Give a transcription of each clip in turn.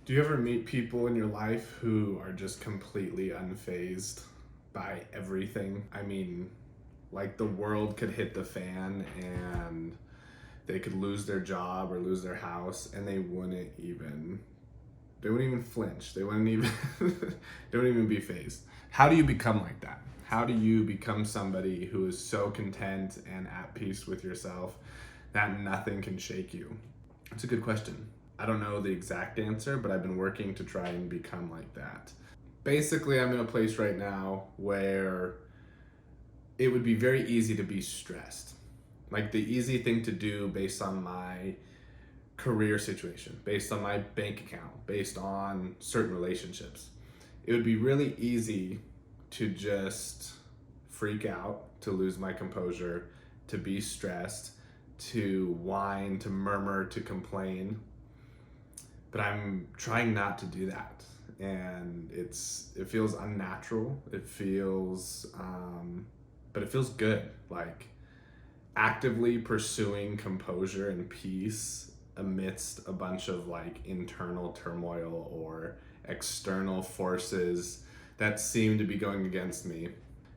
Do you ever meet people in your life who are just completely unfazed by everything? I mean, like the world could hit the fan and they could lose their job or lose their house and they wouldn't even flinch. They wouldn't even they wouldn't even be phased. How do you become like that? How do you become somebody who is so content and at peace with yourself that nothing can shake you? It's a good question. I don't know the exact answer, but I've been working to try and become like that. Basically, I'm in a place right now where it would be very easy to be stressed. Like the easy thing to do based on my career situation, based on my bank account, based on certain relationships. It would be really easy to just freak out, to lose my composure, to be stressed, to whine, to murmur, to complain. But I'm trying not to do that. And it feels unnatural. But it feels good. Like actively pursuing composure and peace amidst a bunch of like internal turmoil or external forces that seem to be going against me.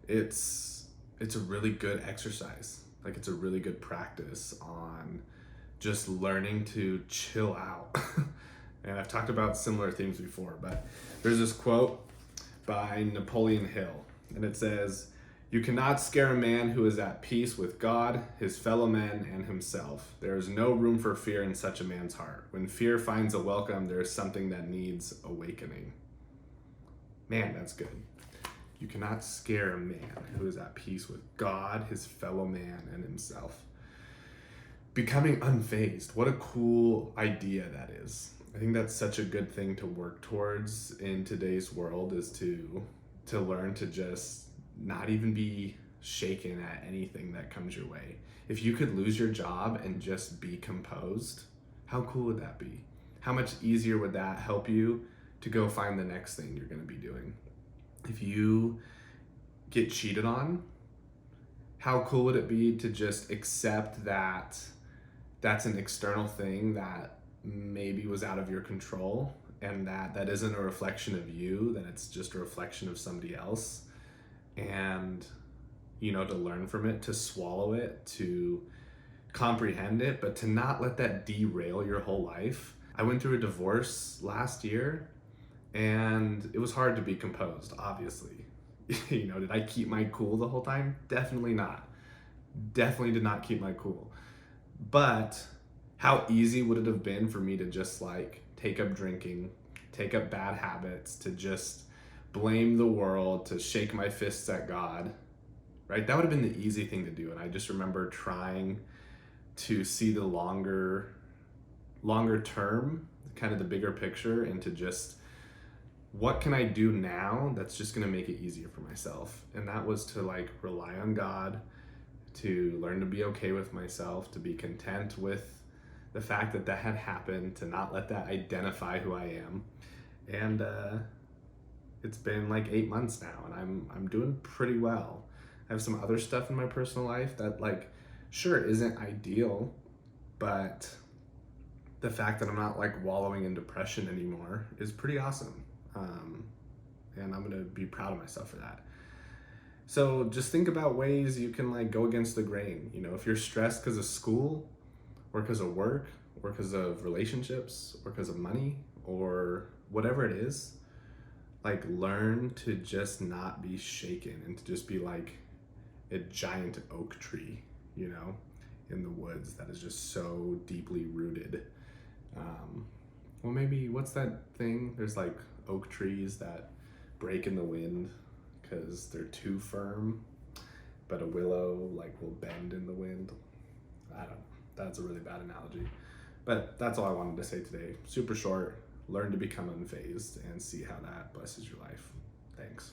It's a really good exercise. Like it's a really good practice on just learning to chill out. And I've talked about similar themes before, but there's this quote by Napoleon Hill, and it says, "You cannot scare a man who is at peace with God, his fellow men, and himself. There is no room for fear in such a man's heart. When fear finds a welcome, there is something that needs awakening." Man, that's good. You cannot scare a man who is at peace with God, his fellow man, and himself. Becoming unfazed. What a cool idea that is. I think that's such a good thing to work towards in today's world, is to learn to just not even be shaken at anything that comes your way. If you could lose your job and just be composed, how cool would that be? How much easier would that help you to go find the next thing you're going to be doing? If you get cheated on, how cool would it be to just accept that that's an external thing that maybe was out of your control, and that isn't a reflection of you, that it's just a reflection of somebody else, and to learn from it, to swallow it, to comprehend it, but to not let that derail your whole life. I went through a divorce last year and it was hard to be composed, obviously. Did I keep my cool the whole time? Definitely not. Definitely did not keep my cool. But how easy would it have been for me to just like take up drinking, take up bad habits, to just blame the world, to shake my fists at God, right? That would have been the easy thing to do. And I just remember trying to see the longer term, kind of the bigger picture, and to just, what can I do now that's just going to make it easier for myself? And that was to like rely on God, to learn to be okay with myself, to be content with the fact that that had happened, to not let that identify who I am. And it's been like 8 months now, and I'm doing pretty well. I have some other stuff in my personal life that, like, sure, isn't ideal, but the fact that I'm not like wallowing in depression anymore is pretty awesome. And I'm gonna be proud of myself for that. So just think about ways you can like go against the grain. If you're stressed because of school, or because of work, or because of relationships, or because of money, or whatever it is, like learn to just not be shaken and to just be like a giant oak tree, in the woods that is just so deeply rooted. Well, maybe, what's that thing? There's like oak trees that break in the wind because they're too firm, but a willow like will bend in the wind. I don't know. That's a really bad analogy. But that's all I wanted to say today. Super short. Learn to become unfazed and see how that blesses your life. Thanks.